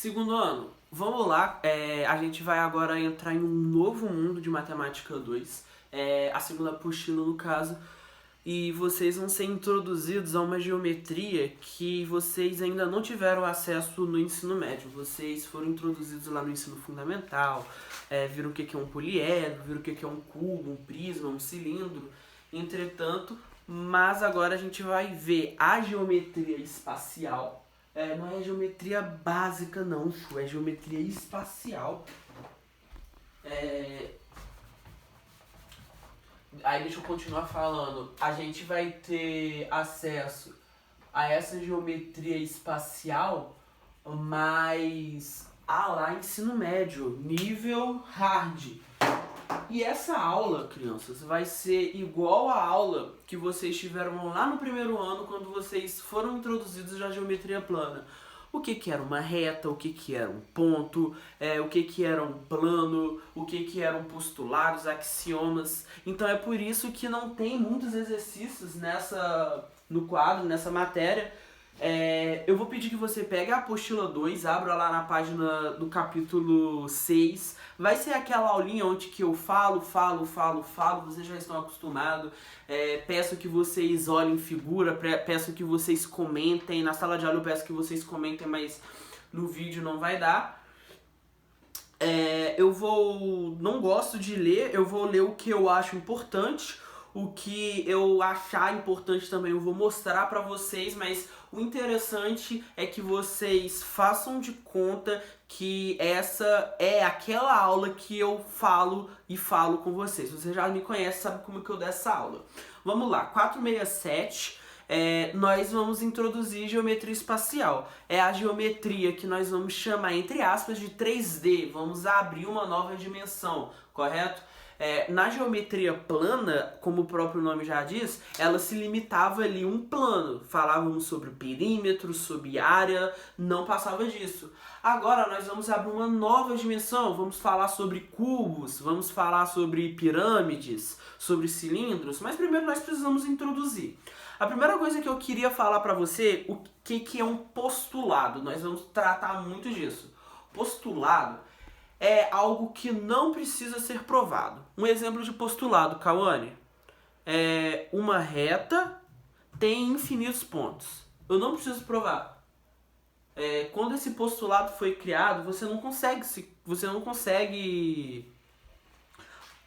Segundo ano, vamos lá. A gente vai agora entrar em um novo mundo de Matemática 2. A segunda apostila, no caso. E vocês vão ser introduzidos a uma geometria que vocês ainda não tiveram acesso no ensino médio. Vocês foram introduzidos lá no ensino fundamental, viram o que é um poliedro, viram o que é um cubo, um prisma, um cilindro. Entretanto, mas agora a gente vai ver a geometria espacial. Não é geometria básica não, é geometria espacial. Aí deixa eu continuar falando. A gente vai ter acesso a essa geometria espacial, mas lá ensino médio, nível hard. E essa aula, crianças, vai ser igual a aula que vocês tiveram lá no primeiro ano, quando vocês foram introduzidos à geometria plana. O que era uma reta, o que era um ponto, o que era um plano, o que eram postulados, axiomas. Então é por isso que não tem muitos exercícios no quadro, nessa matéria. Eu vou pedir que você pegue a apostila 2, abra lá na página do capítulo 6. Vai ser aquela aulinha onde que eu falo, vocês já estão acostumados. Peço que vocês olhem figura, peço que vocês comentem. Na sala de aula eu peço que vocês comentem, mas no vídeo não vai dar. Não gosto de ler, eu vou ler o que eu acho importante. O que eu achar importante também eu vou mostrar pra vocês, mas o interessante é que vocês façam de conta que essa é aquela aula que eu falo com vocês. Você já me conhece, sabe como que eu dou essa aula. Vamos lá, 467, nós vamos introduzir geometria espacial. É a geometria que nós vamos chamar, entre aspas, de 3D. Vamos abrir uma nova dimensão, correto? Na geometria plana, como o próprio nome já diz, ela se limitava ali a um plano. Falávamos sobre o perímetro, sobre área, não passava disso. Agora nós vamos abrir uma nova dimensão, vamos falar sobre cubos, vamos falar sobre pirâmides, sobre cilindros, mas primeiro nós precisamos introduzir. A primeira coisa que eu queria falar para você, o que é um postulado. Nós vamos tratar muito disso. Postulado é algo que não precisa ser provado. Um exemplo de postulado, Cauane, uma reta tem infinitos pontos. Eu não preciso provar. Quando esse postulado foi criado, você não consegue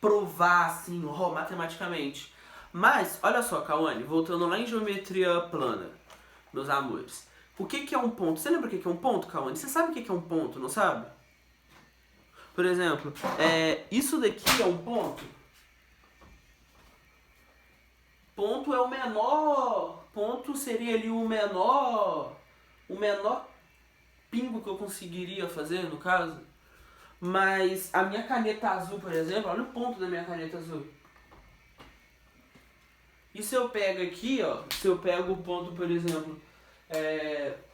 provar assim, matematicamente. Mas, olha só, Cauane, voltando lá em geometria plana, meus amores. O que é um ponto? Você lembra o que é um ponto, Cauane? Você sabe o que é um ponto, não sabe? Por exemplo, isso daqui é um ponto. Ponto é o menor. Ponto seria ali o menor pingo que eu conseguiria fazer, no caso. Mas a minha caneta azul, por exemplo, olha o ponto da minha caneta azul. E se eu pego aqui, ó, se eu pego o ponto, por exemplo,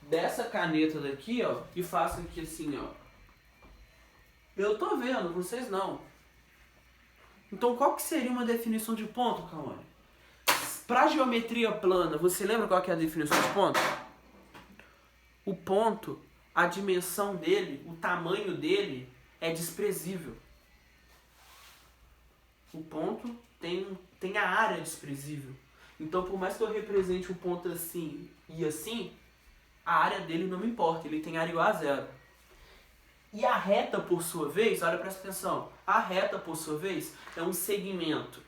dessa caneta daqui, ó, e faço aqui assim, ó. Eu tô vendo, vocês não. Então qual que seria uma definição de ponto, Cauane? Para geometria plana, você lembra qual que é a definição de ponto? O ponto, a dimensão dele, o tamanho dele é desprezível. O ponto tem a área desprezível. Então por mais que eu represente um ponto assim e assim, a área dele não me importa, ele tem área igual a zero. E a reta, por sua vez, olha, presta atenção, a reta, por sua vez, é um segmento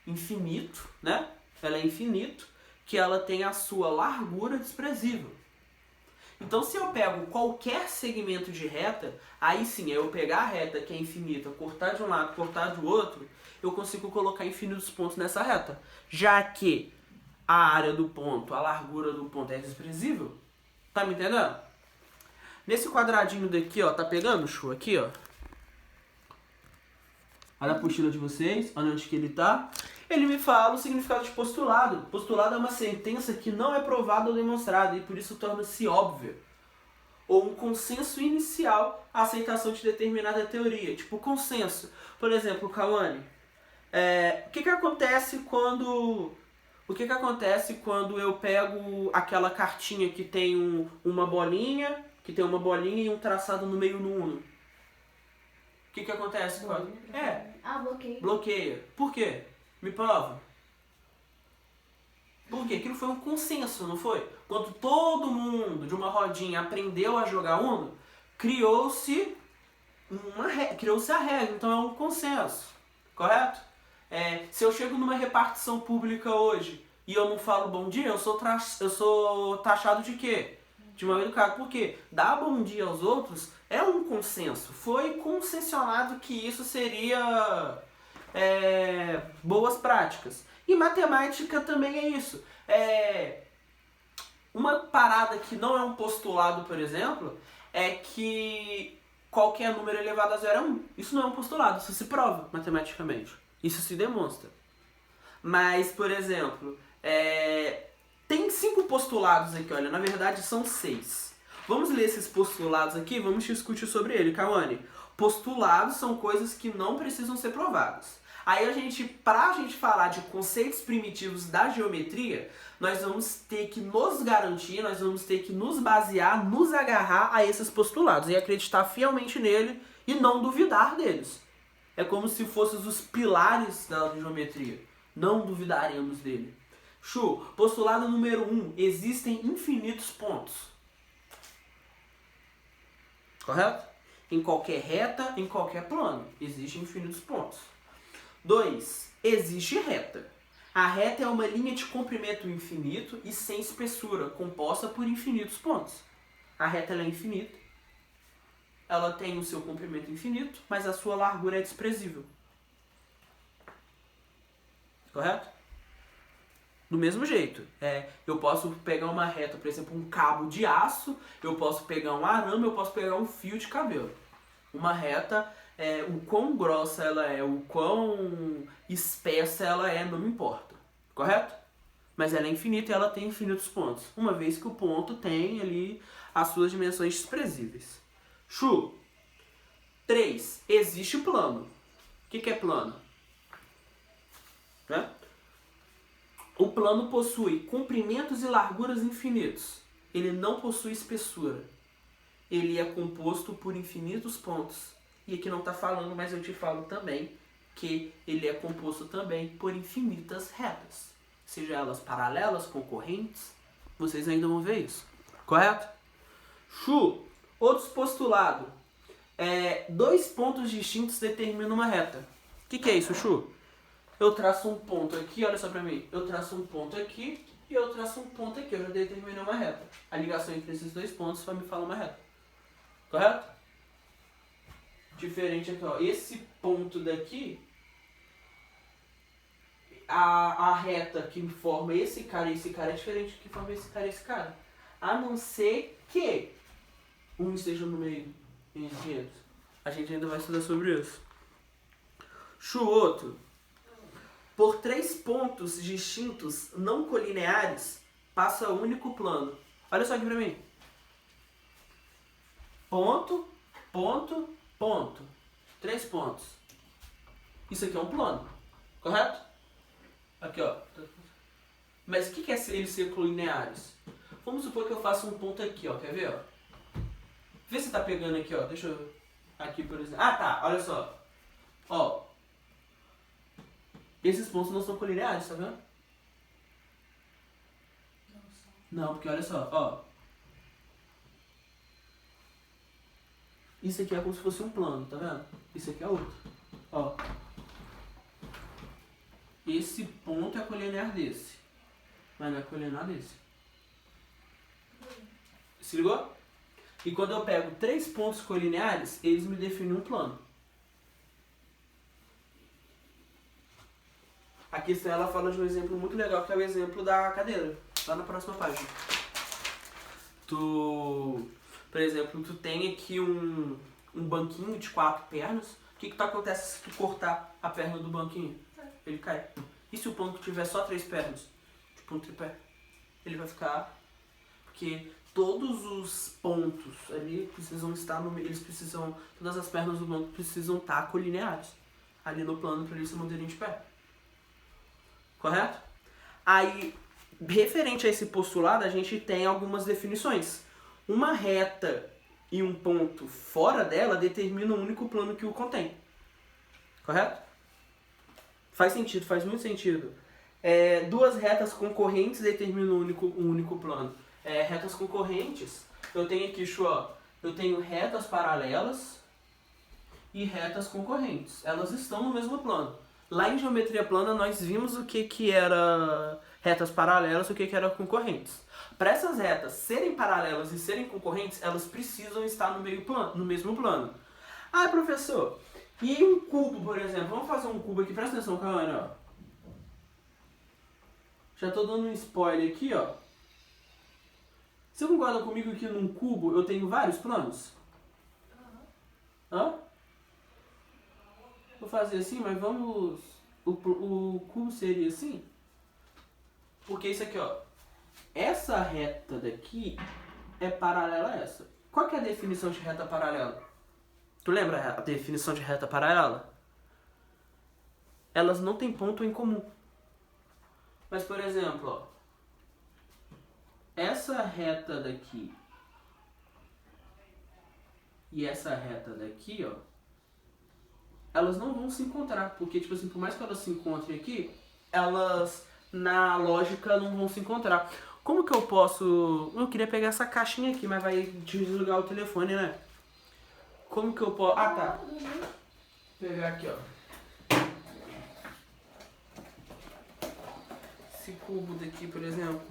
infinito, né? Ela é infinito, que ela tem a sua largura desprezível. Então, se eu pego qualquer segmento de reta, aí sim, eu pegar a reta, que é infinita, cortar de um lado, cortar do outro, eu consigo colocar infinitos pontos nessa reta. Já que a área do ponto, a largura do ponto é desprezível, tá me entendendo? Nesse quadradinho daqui, ó, tá pegando o show aqui, ó? Olha a apostila de vocês, olha onde que ele tá. Ele me fala o significado de postulado. Postulado é uma sentença que não é provada ou demonstrada e por isso torna-se óbvia. Ou um consenso inicial à aceitação de determinada teoria. Tipo consenso. Por exemplo, Cauane, o que acontece quando eu pego aquela cartinha que tem uma bolinha, que tem uma bolinha e um traçado no meio no uno. O que acontece? Bloqueio. Bloqueia. Por quê? Me prova. Por quê? Aquilo foi um consenso, não foi? Quando todo mundo de uma rodinha aprendeu a jogar Uno, criou-se a regra, então é um consenso, correto? Se eu chego numa repartição pública hoje e eu não falo bom dia, eu sou taxado de quê? De mal educado. Por quê? Dar bom dia aos outros é um consenso. Foi concessionado que isso seria boas práticas. E matemática também é isso. Uma parada que não é um postulado, por exemplo, é que qualquer número elevado a zero é 1. Isso não é um postulado, isso se prova matematicamente. Isso se demonstra. Mas, por exemplo, tem 5 postulados aqui, olha, na verdade são 6. Vamos ler esses postulados aqui, vamos discutir sobre ele, Cauane. Postulados são coisas que não precisam ser provadas. Aí pra gente falar de conceitos primitivos da geometria, nós vamos ter que nos garantir, nós vamos ter que nos basear, nos agarrar a esses postulados e acreditar fielmente nele e não duvidar deles. É como se fossem os pilares da geometria. Não duvidaremos dele. Chu, postulado número 1. Existem infinitos pontos. Correto? Em qualquer reta, em qualquer plano, existem infinitos pontos. 2. Existe reta. A reta é uma linha de comprimento infinito e sem espessura, composta por infinitos pontos. A reta ela é infinita. Ela tem o seu comprimento infinito, mas a sua largura é desprezível. Correto? Do mesmo jeito. Eu posso pegar uma reta, por exemplo, um cabo de aço, eu posso pegar um arame, eu posso pegar um fio de cabelo. Uma reta, o quão grossa ela é, o quão espessa ela é, não me importa. Correto? Mas ela é infinita e ela tem infinitos pontos. Uma vez que o ponto tem ali as suas dimensões desprezíveis. Chu. 3. Existe plano. O que é plano? Né? O plano possui comprimentos e larguras infinitos. Ele não possui espessura. Ele é composto por infinitos pontos. E aqui não está falando, mas eu te falo também que ele é composto também por infinitas retas. Seja elas paralelas, concorrentes, vocês ainda vão ver isso. Correto? Chu, outros postulados. 2 pontos distintos determinam uma reta. O que é isso, Chu? Eu traço um ponto aqui, olha só pra mim. Eu traço um ponto aqui e eu traço um ponto aqui. Eu já determinei uma reta. A ligação entre esses 2 pontos vai me falar uma reta. Correto? Diferente aqui, ó. Esse ponto daqui, a reta que forma esse cara e esse cara é diferente do que forma esse cara e esse cara. A não ser que um esteja no meio entre eles. A gente ainda vai estudar sobre isso. Chu, outro. Por 3 pontos distintos não colineares, passa o único plano. Olha só aqui pra mim. Ponto, ponto, ponto. 3 pontos. Isso aqui é um plano, correto? Aqui, ó. Mas o que é eles ser colineares? Vamos supor que eu faça um ponto aqui, ó. Quer ver, ó? Vê se tá pegando aqui, ó. Deixa eu... Aqui, por exemplo. Ah, tá. Olha só. Ó. Esses pontos não são colineares, tá vendo? Não, porque olha só, ó. Isso aqui é como se fosse um plano, tá vendo? Isso aqui é outro. Ó. Esse ponto é colinear desse. Mas não é colinear desse. Se ligou? E quando eu pego 3 pontos colineares, eles me definem um plano. A questão ela fala de um exemplo muito legal, que é o exemplo da cadeira. Lá na próxima página. Por exemplo, tu tem aqui um banquinho de 4 pernas. O que acontece se tu cortar a perna do banquinho? Ele cai. E se o banco tiver só 3 pernas? Tipo um tripé? Ele vai ficar... Porque todos os pontos ali precisam estar no meio. Todas as pernas do banco precisam estar colineares ali no plano para eles se manterem de pé. Correto? Aí, referente a esse postulado, a gente tem algumas definições. Uma reta e um ponto fora dela determina o único plano que o contém. Correto? Faz sentido, faz muito sentido. Duas retas concorrentes determinam um único plano. Retas concorrentes, eu tenho aqui, eu tenho retas paralelas e retas concorrentes. Elas estão no mesmo plano. Lá em geometria plana nós vimos o que era retas paralelas e o que era concorrentes. Para essas retas serem paralelas e serem concorrentes, elas precisam estar no mesmo plano. Ah, professor, e um cubo, por exemplo? Vamos fazer um cubo aqui, presta atenção, câmera, ó. Já tô dando um spoiler aqui, ó. Você concorda comigo que num cubo eu tenho vários planos? Hã? Vou fazer assim, mas vamos... O cubo seria assim? Porque isso aqui, ó. Essa reta daqui é paralela a essa. Qual que é a definição de reta paralela? Tu lembra a definição de reta paralela? Elas não têm ponto em comum. Mas, por exemplo, ó, essa reta daqui e essa reta daqui, ó, elas não vão se encontrar. Porque, tipo assim, por mais que elas se encontrem aqui, elas, na lógica, não vão se encontrar. Como que eu posso... Eu queria pegar essa caixinha aqui, mas vai desligar o telefone, né? Como que eu posso... Ah, tá. Vou pegar aqui, ó. Esse cubo daqui, por exemplo.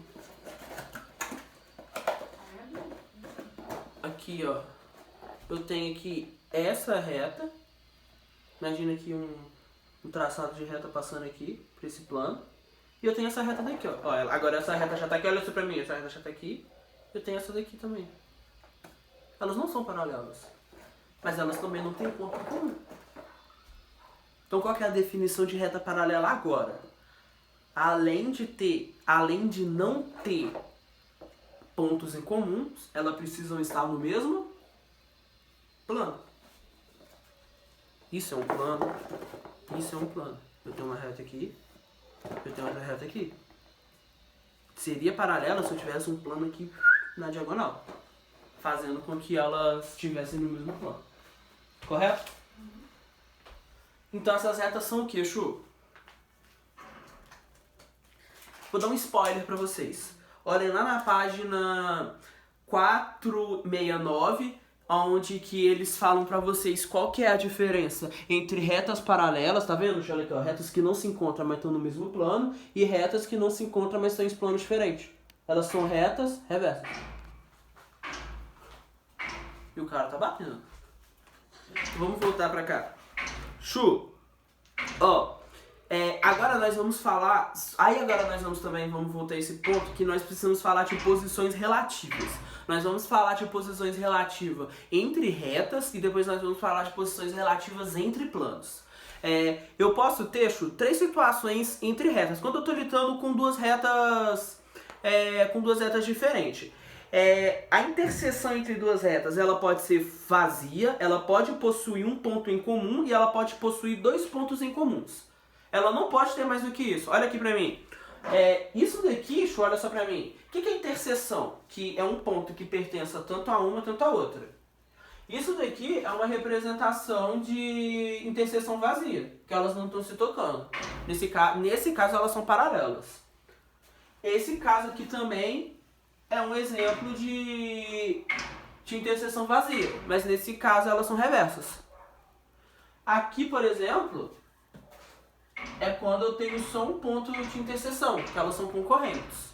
Aqui, ó. Eu tenho aqui essa reta. Imagina aqui um traçado de reta passando aqui, pra esse plano. E eu tenho essa reta daqui, ó. Agora essa reta já tá aqui, olha isso pra mim. Essa reta já tá aqui. Eu tenho essa daqui também. Elas não são paralelas. Mas elas também não têm ponto comum. Então qual que é a definição de reta paralela agora? Além de não ter pontos em comuns, elas precisam estar no mesmo plano. Isso é um plano. Isso é um plano. Eu tenho uma reta aqui. Eu tenho outra reta aqui. Seria paralela se eu tivesse um plano aqui na diagonal, fazendo com que elas estivessem no mesmo plano. Correto? Então essas retas são o que, Chu? Vou dar um spoiler pra vocês. Olhem lá na página 469, onde que eles falam pra vocês qual que é a diferença entre retas paralelas, tá vendo? Olha aqui, ó, retas que não se encontram, mas estão no mesmo plano, e retas que não se encontram, mas estão em planos diferentes. Elas são retas reversas. E o cara tá batendo. Vamos voltar pra cá. Chu, ó, agora nós vamos falar, vamos voltar a esse ponto que nós precisamos falar de posições relativas. Nós vamos falar de posições relativas entre retas e depois nós vamos falar de posições relativas entre planos. Eu posso ter, Chu, 3 situações entre retas. Quando eu estou lidando com duas retas diferentes. A interseção entre duas retas, ela pode ser vazia, ela pode possuir um ponto em comum e ela pode possuir 2 pontos em comuns. Ela não pode ter mais do que isso. Olha aqui pra mim. Isso daqui, olha só pra mim. O que é interseção? Que é um ponto que pertence tanto a uma quanto a outra. Isso daqui é uma representação de interseção vazia, que elas não estão se tocando. Nesse caso, elas são paralelas. Esse caso aqui também é um exemplo de interseção vazia, mas nesse caso elas são reversas. Aqui, por exemplo, é quando eu tenho só um ponto de interseção, que elas são concorrentes.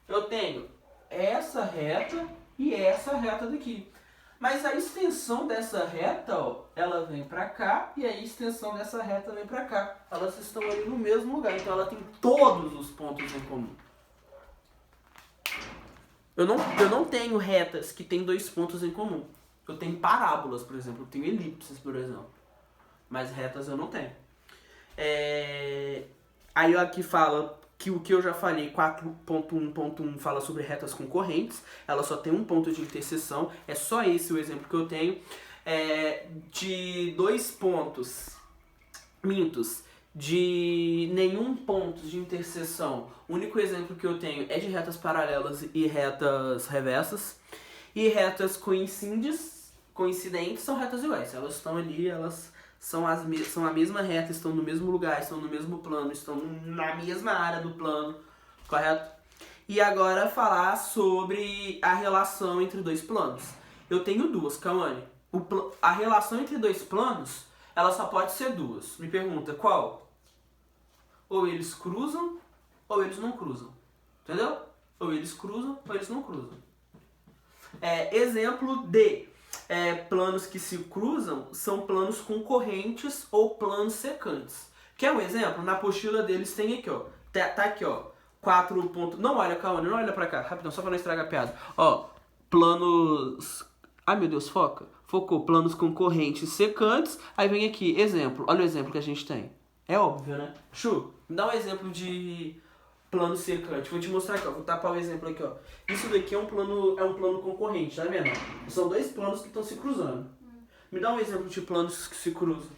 Eu tenho essa reta e essa reta daqui. Mas a extensão dessa reta, ó, ela vem pra cá e a extensão dessa reta vem pra cá. Elas estão ali no mesmo lugar, então ela tem todos os pontos em comum. Eu não tenho retas que têm 2 pontos em comum. Eu tenho parábolas, por exemplo. Eu tenho elipses, por exemplo. Mas retas eu não tenho. Aí aqui fala que o que eu já falei, 4.1.1 fala sobre retas concorrentes. Ela só tem um ponto de interseção. É só esse o exemplo que eu tenho. De 2 pontos de nenhum ponto de interseção. O único exemplo que eu tenho é de retas paralelas e retas reversas. E retas coincidentes são retas iguais. Elas estão ali, elas são a mesma reta, estão no mesmo lugar, estão no mesmo plano, estão na mesma área do plano, correto? E agora falar sobre a relação entre dois planos. Eu tenho duas, Cauane. A relação entre dois planos, ela só pode ser duas. Me pergunta, qual? Ou eles cruzam, ou eles não cruzam. Entendeu? Ou eles cruzam, ou eles não cruzam. Exemplo de planos que se cruzam são planos concorrentes ou planos secantes. Quer um exemplo? Na apostila deles tem aqui, ó. Tá aqui, ó. 4 pontos. Não olha, Cauane, não olha pra cá. Rapidão, só pra não estragar a piada. Ó, planos... Ai, meu Deus, foca. Focou. Planos concorrentes secantes. Aí vem aqui, exemplo. Olha o exemplo que a gente tem. É óbvio, né? Chu, me dá um exemplo de plano secante. Vou te mostrar aqui, ó. Vou tapar o exemplo aqui, ó. Isso daqui é um plano concorrente, tá vendo? São dois planos que estão se cruzando. Me dá um exemplo de planos que se cruzam.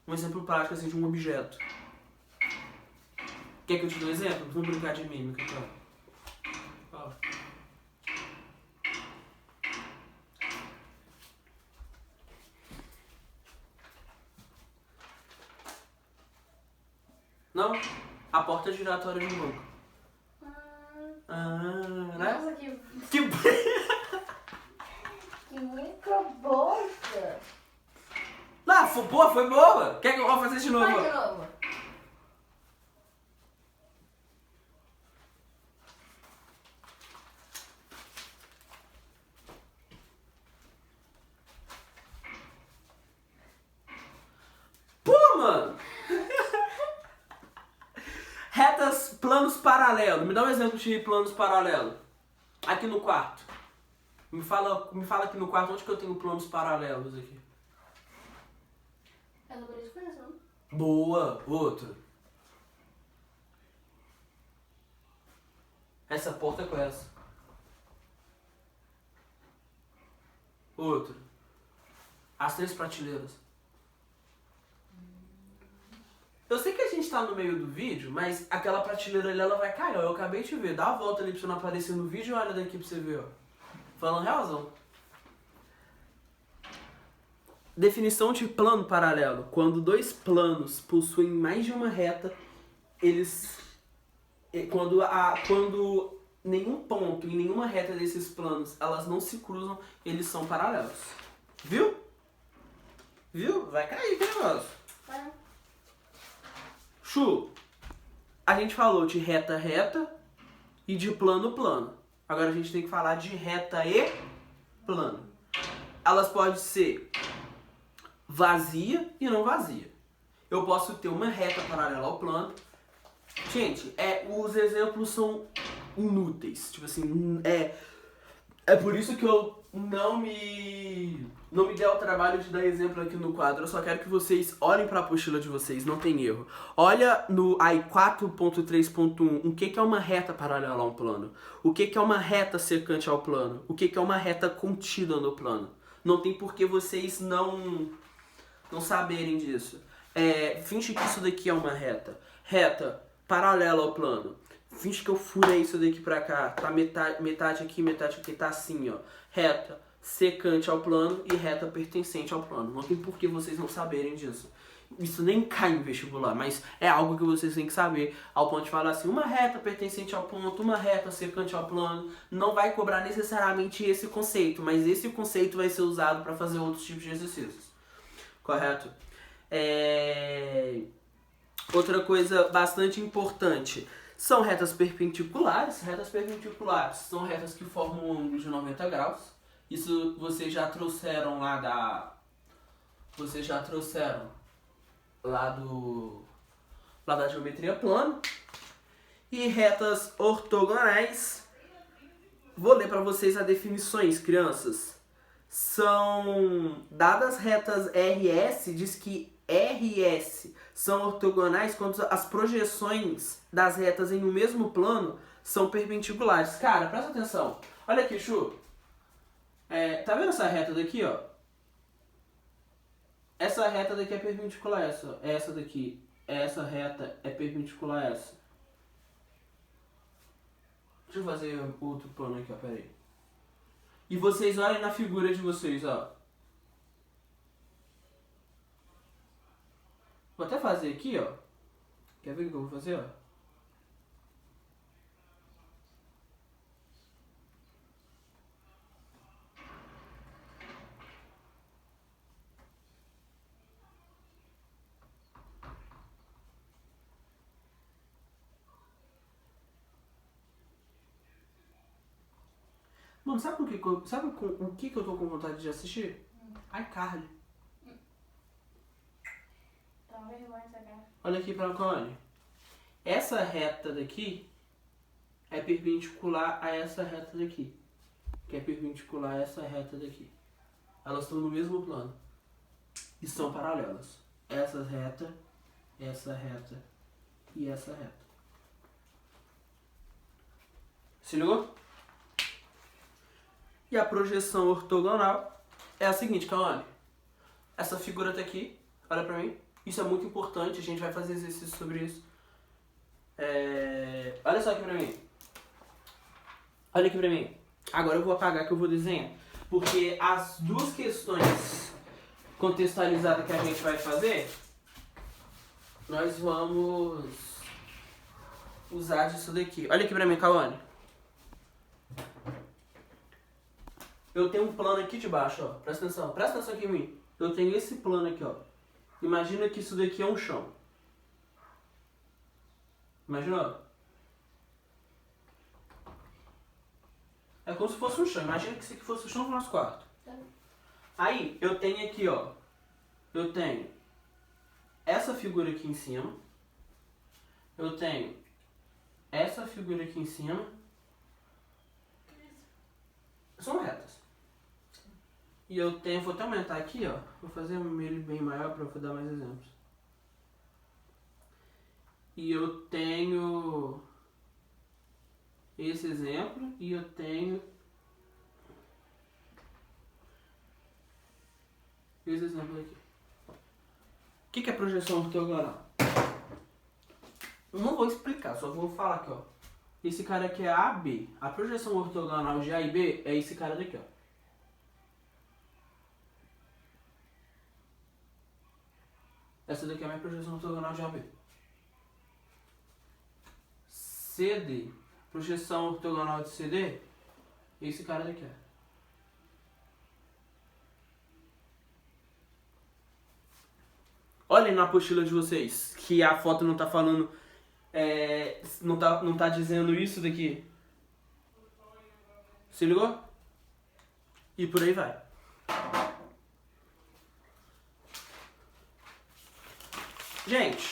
Um exemplo prático assim de um objeto. Quer que eu te dê um exemplo? Vamos brincar de mímica, então. Ó. Não? A porta giratória de um banco. Né? Nossa, que Que... mímica bosta. Não, foi boa. Quer que eu vou fazer de novo? Vai de novo. Mano! Planos paralelos. Me dá um exemplo de planos paralelos. Aqui no quarto. Me fala aqui no quarto onde que eu tenho planos paralelos aqui. É no de coração. Boa! Outro. Essa porta é com essa. Outro. As 3 prateleiras. Eu sei que a gente tá no meio do vídeo, mas aquela prateleira ali, ela vai cair, ó. Eu acabei de ver. Dá a volta ali pra você não aparecer no vídeo e olha daqui pra você ver, ó. Falando realzão. Definição de plano paralelo. Quando dois planos possuem mais de uma reta, eles... Quando nenhum ponto e nenhuma reta desses planos, elas não se cruzam, eles são paralelos. Viu? Viu? Vai cair que negócio. Vai. Chu, a gente falou de reta e de plano. Agora a gente tem que falar de reta e plano. Elas podem ser vazia e não vazia. Eu posso ter uma reta paralela ao plano. Gente, os exemplos são inúteis. Tipo assim, é por isso que eu não me dei o trabalho de dar exemplo aqui no quadro. Eu só quero que vocês olhem para a apostila de vocês, não tem erro. Olha no AI 4.3.1 o que é uma reta paralela a um plano. O que é uma reta secante ao plano. O que é uma reta contida no plano. Não tem por que vocês não saberem disso. Finge que isso daqui é uma reta. Reta paralela ao plano. Finge que eu furei isso daqui pra cá. Tá metade aqui, tá assim, ó. Reta secante ao plano e reta pertencente ao plano. Não tem por que vocês não saberem disso. Isso nem cai em vestibular, mas é algo que vocês têm que saber. Ao ponto de falar assim, uma reta pertencente ao ponto, uma reta secante ao plano. Não vai cobrar necessariamente esse conceito, mas esse conceito vai ser usado para fazer outros tipos de exercícios. Correto? Outra coisa bastante importante são retas perpendiculares. Retas perpendiculares são retas que formam um ângulo de 90 graus. Isso vocês já trouxeram lá da... Vocês já trouxeram lá da geometria plana. E retas ortogonais. Vou ler para vocês as definições, crianças. São dadas retas RS, diz que RS são ortogonais quando as projeções das retas em um mesmo plano são perpendiculares. Cara, presta atenção. Olha aqui, Chu. Tá vendo essa reta daqui, ó? Essa reta daqui é perpendicular a essa. Essa daqui, essa reta é perpendicular a essa. Deixa eu fazer outro plano aqui, ó, pera aí. E vocês olhem na figura de vocês, ó. Vou até fazer aqui, ó. Quer ver o que eu vou fazer, ó? Mano, sabe o que eu tô com vontade de assistir? iCarly. Toma vergonha essa cara. Olha aqui pra Cone. Essa reta daqui é perpendicular a essa reta daqui. Que é perpendicular a essa reta daqui. Elas estão no mesmo plano. E são paralelas. Essa reta e essa reta. Se ligou? E a projeção ortogonal é a seguinte, Kawane. Essa figura tá aqui, olha pra mim. Isso é muito importante, a gente vai fazer exercício sobre isso. Olha só aqui pra mim. Olha aqui pra mim. Agora eu vou apagar que eu vou desenhar. Porque as duas questões contextualizadas que a gente vai fazer, nós vamos usar disso daqui. Olha aqui pra mim, Kawane. Eu tenho um plano aqui de baixo, ó. Presta atenção aqui em mim. Eu tenho esse plano aqui, ó. Imagina que isso daqui é um chão. Imagina, ó. É como se fosse um chão. Imagina que isso aqui fosse o chão do nosso quarto. Aí, eu tenho aqui, ó. Eu tenho essa figura aqui em cima. Eu tenho essa figura aqui em cima. São retas. E eu tenho, vou até aumentar aqui, ó. Vou fazer ele bem maior para eu dar mais exemplos. E eu tenho esse exemplo e eu tenho esse exemplo aqui. O que é projeção ortogonal? Não vou explicar, só vou falar aqui, ó. Esse cara aqui é AB. A projeção ortogonal de A e B é esse cara daqui, ó. Essa daqui é a minha projeção ortogonal de AB. CD. Projeção ortogonal de CD é esse cara daqui, ó. Olhem na apostila de vocês, que a foto não tá falando... não tá dizendo isso daqui. Se ligou? E por aí vai. Gente,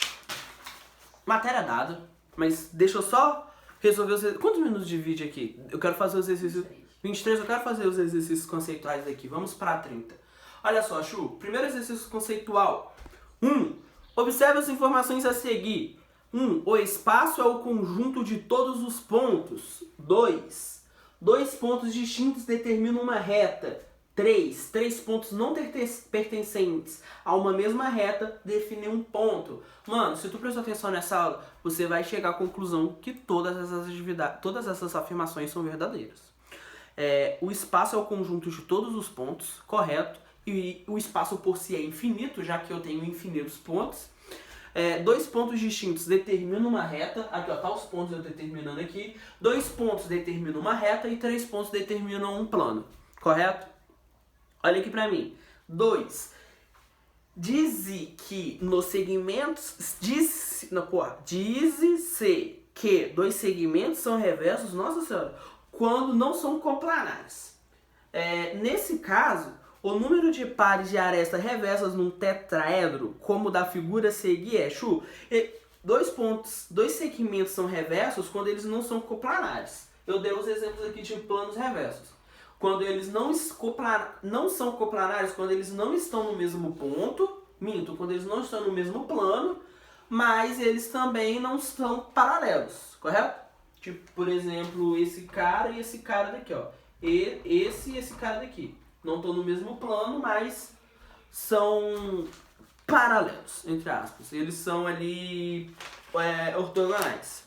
matéria dada, mas deixa eu só resolver os... Quantos minutos de vídeo aqui? Eu quero fazer os exercícios... 23, eu quero fazer os exercícios conceituais aqui. Vamos para 30. Olha só, Chu. Primeiro exercício conceitual. 1. Observe as informações a seguir. 1. O espaço é o conjunto de todos os pontos. 2. Dois pontos distintos determinam uma reta. 3. Três pontos não pertencentes a uma mesma reta definem um ponto. Mano, se tu prestar atenção nessa aula, você vai chegar à conclusão que todas essas afirmações são verdadeiras. O espaço é o conjunto de todos os pontos, correto? E o espaço por si é infinito, já que eu tenho infinitos pontos. Dois pontos distintos determinam uma reta. Aqui, ó, tá os pontos eu determinando aqui. 2 pontos determinam uma reta e 3 pontos determinam um plano, correto? Olha aqui pra mim. 2. Diz-se que nos segmentos... Diz-se que dois segmentos são reversos, nossa senhora, quando não são coplanares. Nesse caso, o número de pares de arestas reversas num tetraedro, como da figura a seguir, dois segmentos são reversos quando eles não são coplanares. Eu dei os exemplos aqui de planos reversos. Quando eles não são coplanares, quando eles não estão no mesmo ponto, quando eles não estão no mesmo plano, mas eles também não estão paralelos, correto? Tipo, por exemplo, esse cara e esse cara daqui, ó. Esse e esse cara daqui. Não estão no mesmo plano, mas são paralelos, entre aspas. Eles são ali ortogonais.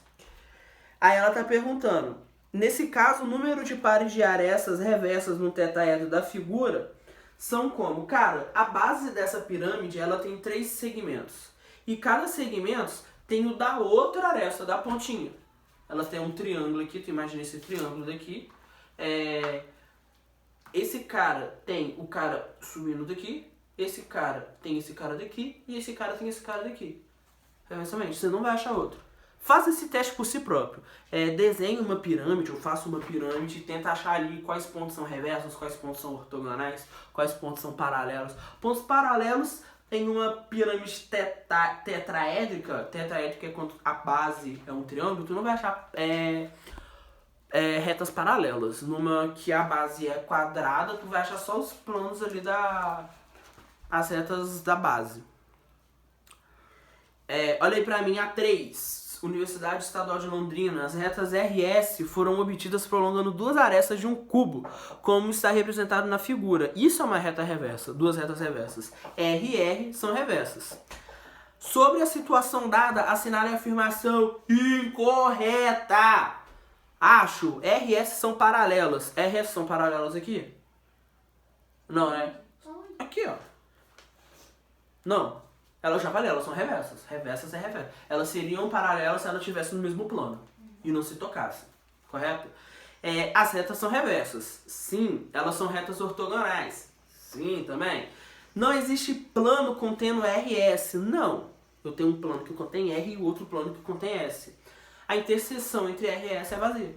Aí ela tá perguntando, Nesse caso, o número de pares de arestas reversas no tetraedro da figura são como? Cara, a base dessa pirâmide ela tem 3 segmentos. E cada segmento tem o da outra aresta, da pontinha. Ela tem um triângulo aqui, tu imagina esse triângulo daqui. Esse cara tem o cara subindo daqui, esse cara tem esse cara daqui e esse cara tem esse cara daqui. Reversamente, você não vai achar outro. Faça esse teste por si próprio. Desenhe uma pirâmide, ou faça uma pirâmide e tenta achar ali quais pontos são reversos, quais pontos são ortogonais, quais pontos são paralelos. Pontos paralelos em uma pirâmide tetraédrica. Tetraédrica é quando a base é um triângulo, tu não vai achar retas paralelas. Numa que a base é quadrada, tu vai achar só os planos ali as retas da base. Olha aí pra mim, a 3. Universidade Estadual de Londrina. As retas RS foram obtidas prolongando 2 arestas de um cubo, como está representado na figura. Isso é uma reta reversa, 2 retas reversas. R e R são reversas. Sobre a situação dada, assinale a afirmação incorreta. Acho, RS são paralelas. RS são paralelas aqui? Não, né? Aqui, ó. Não. Elas já valem, elas são reversas. Reversas é reversa. Elas seriam paralelas se elas estivessem no mesmo plano e não se tocassem. Correto? As retas são reversas. Sim. Elas são retas ortogonais. Sim, também. Não existe plano contendo RS. Não. Eu tenho um plano que contém R e outro plano que contém S. A interseção entre R e S é vazia.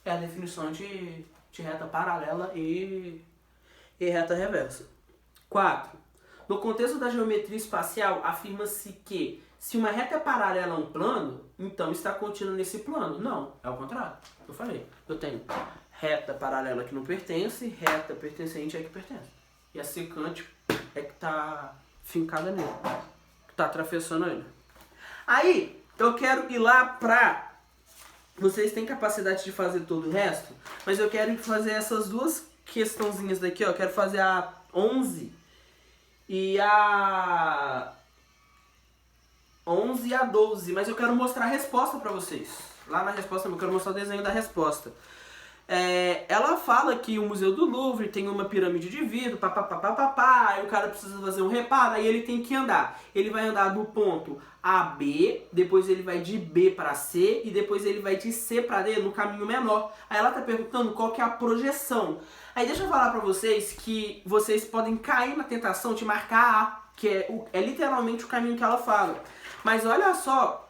É a definição de reta paralela e reta reversa. 4. No contexto da geometria espacial, afirma-se que se uma reta é paralela a um plano, então está contínua nesse plano. Não, é o contrário. Eu falei, eu tenho reta paralela que não pertence, reta pertencente é que pertence. E a secante é que está fincada nele, que está atravessando ele. Aí, eu quero ir lá pra... Vocês têm capacidade de fazer todo o resto, mas eu quero fazer essas 2 questãozinhas daqui, ó. Eu quero fazer a 11... e a 11 e a 12, mas eu quero mostrar a resposta pra vocês. Lá na resposta eu quero mostrar o desenho da resposta. Ela fala que o Museu do Louvre tem uma pirâmide de vidro, aí o cara precisa fazer um reparo, aí ele tem que andar. Ele vai andar do ponto A a B, depois ele vai de B para C e depois ele vai de C para D no caminho menor. Aí ela tá perguntando qual que é a projeção. Aí deixa eu falar pra vocês que vocês podem cair na tentação de marcar A, que é literalmente o caminho que ela fala. Mas olha só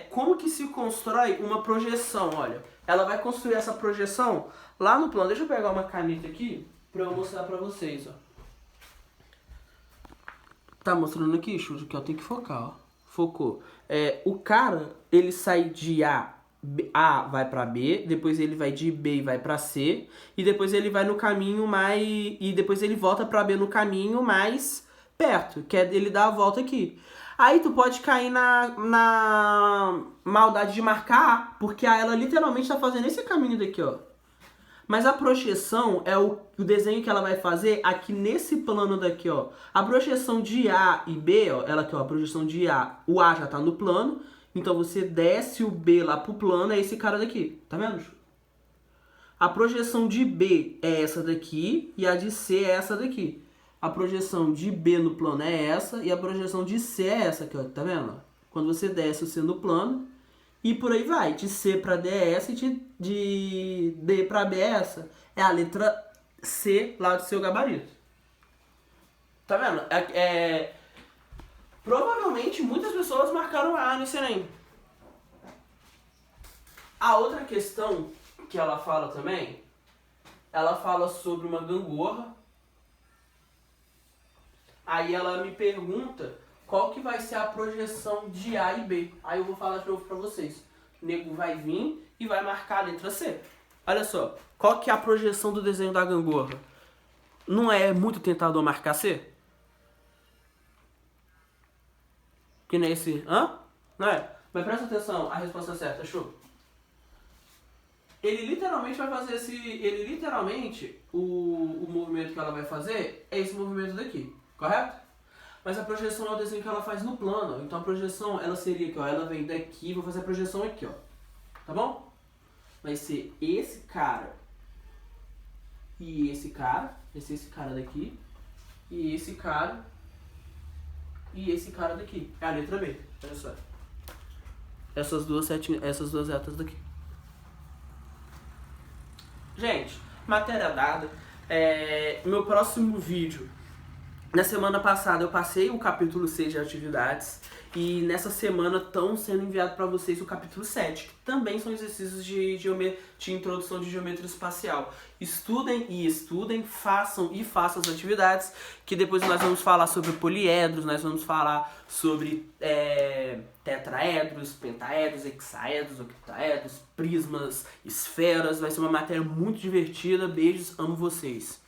como que se constrói uma projeção, olha. Ela vai construir essa projeção lá no plano. Deixa eu pegar uma caneta aqui pra eu mostrar pra vocês, ó. Tá mostrando aqui, Xuxa, que eu tenho que focar, ó. Focou. O cara, ele sai de A vai pra B, depois ele vai de B e vai pra C, e depois ele vai no caminho mais... e depois ele volta pra B no caminho mais perto, que é ele dar a volta aqui. Aí tu pode cair na maldade de marcar A, porque a ela literalmente tá fazendo esse caminho daqui, ó. Mas a projeção é o desenho que ela vai fazer aqui nesse plano daqui, ó. A projeção de A e B, ó, ela aqui, ó, a projeção de A, o A já tá no plano, então você desce o B lá pro plano, é esse cara daqui, tá vendo? A projeção de B é essa daqui e a de C é essa daqui. A projeção de B no plano é essa e a projeção de C é essa aqui, ó, tá vendo? Quando você desce o C no plano e por aí vai, de C para D é essa e de D para B é essa. É a letra C lá do seu gabarito. Tá vendo? Provavelmente muitas pessoas marcaram A nesse Enem. A outra questão que ela fala também, ela fala sobre uma gangorra. Aí ela me pergunta qual que vai ser a projeção de A e B. Aí eu vou falar de novo pra vocês. O nego vai vir e vai marcar a letra C. Olha só, qual que é a projeção do desenho da gangorra? Não é muito tentador marcar C? Que nem esse... Hã? Não é? Mas presta atenção, a resposta certa, show? Ele literalmente vai fazer esse... Ele literalmente, o movimento que ela vai fazer é esse movimento daqui. Correto? Mas a projeção é o desenho que ela faz no plano. Então a projeção, ela seria aqui, ó. Ela vem daqui, vou fazer a projeção aqui, ó. Tá bom? vai ser esse cara e esse cara. Vai ser esse cara daqui e esse cara e esse cara daqui. É a letra B, olha só. Essas duas retas daqui. Gente, matéria dada. Meu próximo vídeo. Na semana passada eu passei o capítulo 6 de atividades. E nessa semana estão sendo enviado para vocês o capítulo 7, que também são exercícios de introdução de geometria espacial. Estudem, façam as atividades, que depois nós vamos falar sobre poliedros, nós vamos falar sobre tetraedros, pentaedros, hexaedros, octaedros, prismas, esferas. Vai ser uma matéria muito divertida. Beijos, amo vocês.